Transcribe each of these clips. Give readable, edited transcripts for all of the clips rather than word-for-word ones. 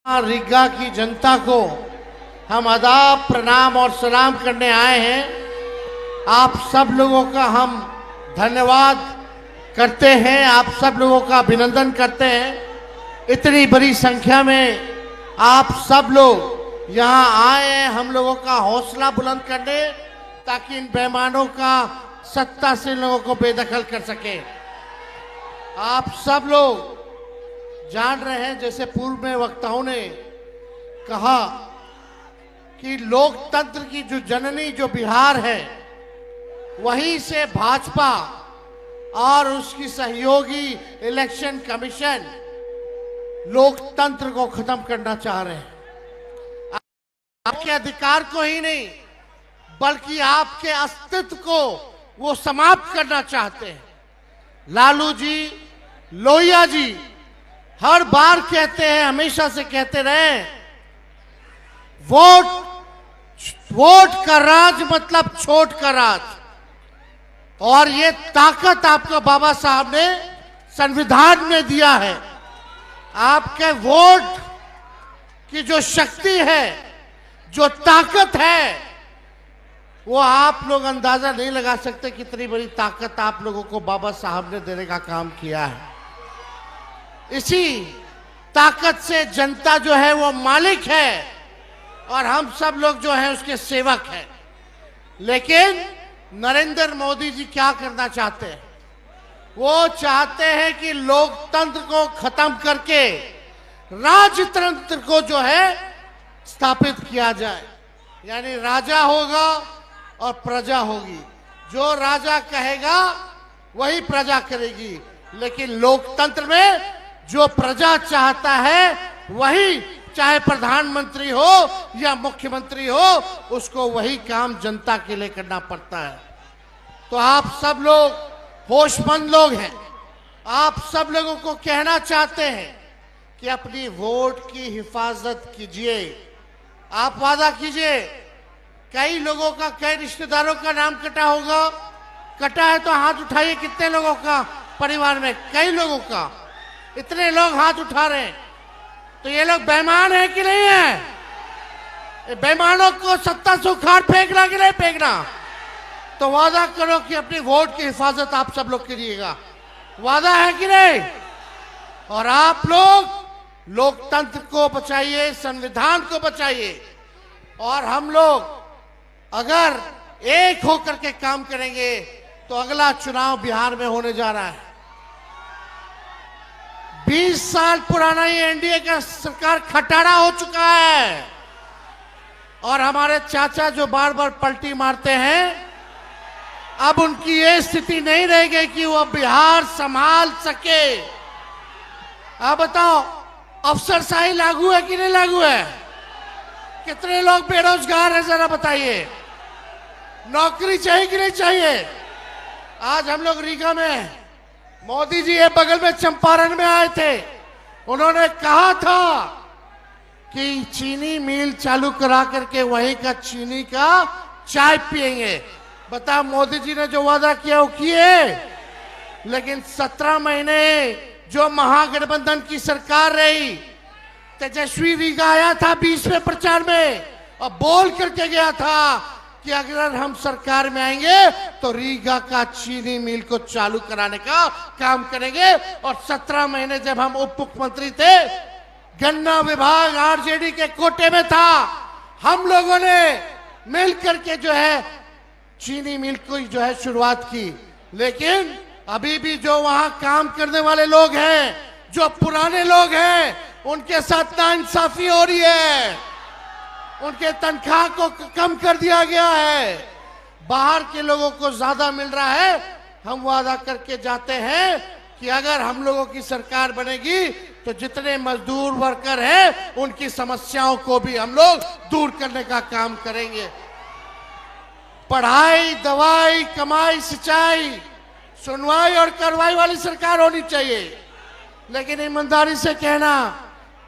रीगा की जनता को हम आदाब प्रणाम और सलाम करने आए हैं। आप सब लोगों का हम धन्यवाद करते हैं, आप सब लोगों का अभिनंदन करते हैं। इतनी बड़ी संख्या में आप सब लोग यहाँ आए हैं हम लोगों का हौसला बुलंद करने, ताकि इन बेईमानों का सत्ता से लोगों को बेदखल कर सके। आप सब लोग जान रहे हैं, जैसे पूर्व में वक्ताओं ने कहा कि लोकतंत्र की जो जननी जो बिहार है, वहीं से भाजपा और उसकी सहयोगी इलेक्शन कमीशन लोकतंत्र को खत्म करना चाह रहे हैं। आपके अधिकार को ही नहीं, बल्कि आपके अस्तित्व को वो समाप्त करना चाहते हैं। लालू जी, लोहिया जी हर बार कहते हैं, हमेशा से कहते रहे, वोट का राज मतलब छोट का राज। और ये ताकत आपका बाबा साहब ने संविधान में दिया है। आपके वोट की जो शक्ति है, जो ताकत है, वो आप लोग अंदाजा नहीं लगा सकते कितनी बड़ी ताकत आप लोगों को बाबा साहब ने देने का काम किया है। इसी ताकत से जनता जो है वो मालिक है और हम सब लोग जो है उसके सेवक हैं। लेकिन नरेंद्र मोदी जी क्या करना चाहते हैं? वो चाहते हैं कि लोकतंत्र को खत्म करके राजतंत्र को जो है स्थापित किया जाए। यानी राजा होगा और प्रजा होगी, जो राजा कहेगा वही प्रजा करेगी। लेकिन लोकतंत्र में जो प्रजा चाहता है वही, चाहे प्रधानमंत्री हो या मुख्यमंत्री हो, उसको वही काम जनता के लिए करना पड़ता है। तो आप सब लोग होशमंद लोग हैं, आप सब लोगों को कहना चाहते हैं कि अपनी वोट की हिफाजत कीजिए। आप वादा कीजिए। कई लोगों का, कई रिश्तेदारों का नाम कटा होगा। कटा है तो हाथ उठाइए। कितने लोगों का परिवार में? कई लोगों का। इतने लोग हाथ उठा रहे हैं, तो ये लोग बेईमान है कि नहीं है? बेईमानों को सत्ता से उखाड़ फेंकना कि नहीं फेंकना? तो वादा करो कि अपनी वोट की हिफाजत आप सब लोग करिएगा। वादा है कि नहीं? और आप लोग लोकतंत्र को बचाइए, संविधान को बचाइए। और हम लोग अगर एक होकर के काम करेंगे तो अगला चुनाव बिहार में होने जा रहा है। 20 साल पुराना ये एनडीए का सरकार खटारा हो चुका है। और हमारे चाचा जो बार बार पलटी मारते हैं, अब उनकी ये स्थिति नहीं रहेगी कि वो बिहार संभाल सके। आप बताओ, अफसरशाही लागू है कि नहीं लागू है? कितने लोग बेरोजगार हैं, जरा बताइए। नौकरी चाहिए कि नहीं चाहिए? आज हम लोग रीगा में, मोदी जी ये बगल में चंपारण में आए थे। उन्होंने कहा था कि चीनी मिल चालू करा करके वहीं का चीनी का चाय पिएंगे। बता, मोदी जी ने जो वादा किया वो किए। लेकिन 17 महीने जो महागठबंधन की सरकार रही, तेजस्वी रीगा आया था 20 में प्रचार में और बोल करके गया था कि अगर हम सरकार में आएंगे तो रीगा का चीनी मिल को चालू कराने का काम करेंगे। और 17 महीने जब हम उप मुख्यमंत्री थे, गन्ना विभाग आरजेडी के कोटे में था। हम लोगों ने मिल करके जो है चीनी मिल को जो है शुरुआत की। लेकिन अभी भी जो वहां काम करने वाले लोग हैं, जो पुराने लोग हैं, उनके साथ नाइंसाफी हो रही है। उनके तनख्वाह को कम कर दिया गया है। बाहर के लोगों को ज्यादा मिल रहा है। हम वादा करके जाते हैं कि अगर हम लोगों की सरकार बनेगी तो जितने मजदूर वर्कर हैं, उनकी समस्याओं को भी हम लोग दूर करने का काम करेंगे। पढ़ाई, दवाई, कमाई, सिंचाई, सुनवाई और कार्रवाई वाली सरकार होनी चाहिए। लेकिन ईमानदारी से कहना,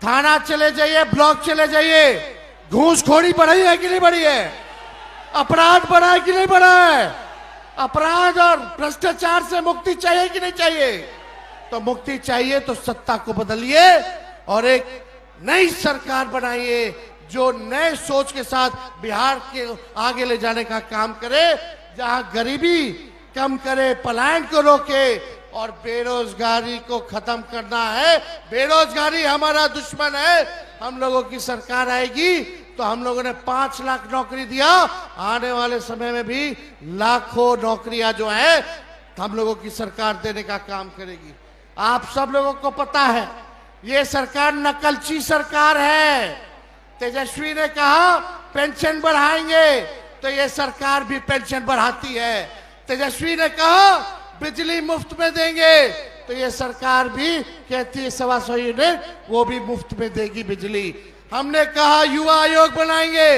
थाना चले जाइए, ब्लॉक चले जाइए, घूसखोरी बढ़ी है कि नहीं बढ़ी है? अपराध बढ़ा है कि नहीं बढ़ा है? अपराध और भ्रष्टाचार से मुक्ति चाहिए कि नहीं चाहिए? तो मुक्ति चाहिए तो सत्ता को बदलिए और एक नई सरकार बनाइए जो नए सोच के साथ बिहार के आगे ले जाने का काम करे, जहां गरीबी कम करे, पलायन को रोके और बेरोजगारी को खत्म करना है। बेरोजगारी हमारा दुश्मन है। हम लोगों की सरकार आएगी तो हम लोगों ने 5 लाख नौकरी दिया, आने वाले समय में भी लाखों नौकरियां जो है हम लोगों की सरकार देने का काम करेगी। आप सब लोगों को पता है ये सरकार नकलची सरकार है। तेजस्वी ने कहा पेंशन बढ़ाएंगे तो ये सरकार भी पेंशन बढ़ाती है। तेजस्वी ने कहा बिजली मुफ्त में देंगे तो ये सरकार भी कहती है 125 यूनिट वो भी मुफ्त में देगी बिजली। हमने कहा युवा आयोग बनाएंगे,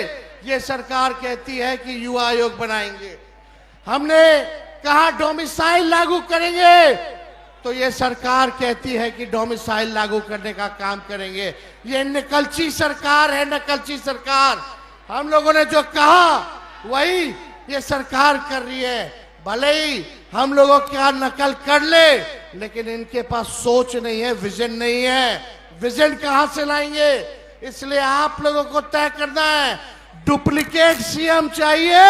ये सरकार कहती है कि युवा आयोग बनाएंगे। हमने कहा डोमिसाइल लागू करेंगे तो ये सरकार कहती है कि डोमिसाइल लागू करने का काम करेंगे। ये नकलची सरकार है, नकलची सरकार। हम लोगों ने जो कहा वही ये सरकार कर रही है। भले ही हम लोगों क्या नकल कर ले, लेकिन इनके पास सोच नहीं है, विजन नहीं है। विजन कहां से लाएंगे? इसलिए आप लोगों को तय करना है डुप्लीकेट सीएम चाहिए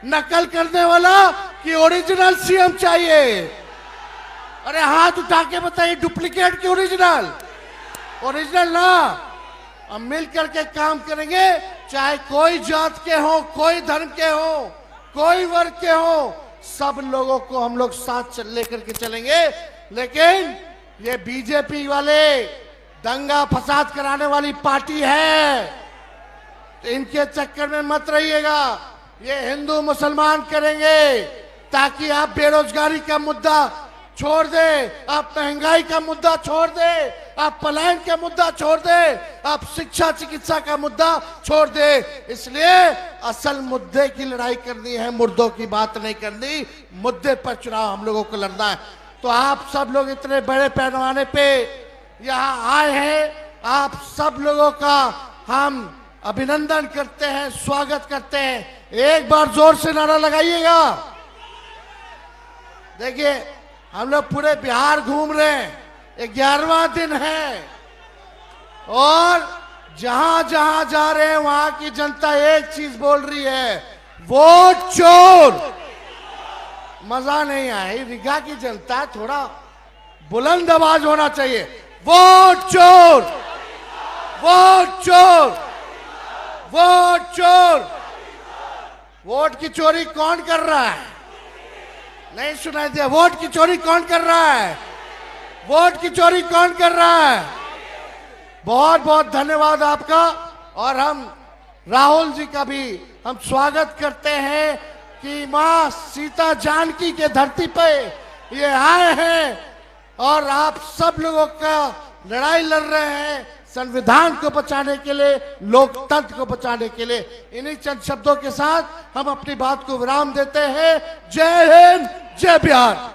नकल करने वाला कि ओरिजिनल सीएम चाहिए। अरे हाथ उठा के बताइए डुप्लीकेट की ओरिजिनल? ओरिजिनल ना। हम मिल करके काम करेंगे, चाहे कोई जात के हो, कोई धर्म के हो, कोई वर्ग के हो, सब लोगों को हम लोग साथ लेकर के चलेंगे। लेकिन ये बीजेपी वाले दंगा फसाद कराने वाली पार्टी है, तो इनके चक्कर में मत रहिएगा। ये हिंदू मुसलमान करेंगे ताकि आप बेरोजगारी का मुद्दा छोड़ दे, आप महंगाई का मुद्दा छोड़ दे, आप पलायन का मुद्दा छोड़ दे, आप शिक्षा चिकित्सा का मुद्दा छोड़ दे। इसलिए असल मुद्दे की लड़ाई करनी है, मुर्दों की बात नहीं करनी। मुद्दे पर चुनाव हम लोगों को लड़ना है। तो आप सब लोग इतने बड़े पैमाने पे यहाँ आए हैं, आप सब लोगों का हम अभिनंदन करते हैं, स्वागत करते हैं। एक बार जोर से नारा लगाइएगा। देखिए हम लोग पूरे बिहार घूम रहे हैं, 11वां दिन है और जहां जहां जा रहे हैं वहां की जनता एक चीज बोल रही है, वोट चोर। मजा नहीं आया। रीगा की जनता थोड़ा बुलंद आवाज होना चाहिए, वोट चोर, वोट चोर, वोट चोर। वोट की चोरी कौन कर रहा है? नहीं सुनाई दिया? वोट की चोरी कौन कर रहा है? वोट की चोरी कौन कर रहा है? बहुत बहुत धन्यवाद आपका। और हम राहुल जी का भी हम स्वागत करते हैं कि मां सीता जानकी के धरती पे ये आए हैं और आप सब लोगों का लड़ाई लड़ रहे हैं संविधान को बचाने के लिए, लोकतंत्र को बचाने के लिए। इन्हीं चंद शब्दों के साथ हम अपनी बात को विराम देते हैं। जय हिंद, जय बिहार।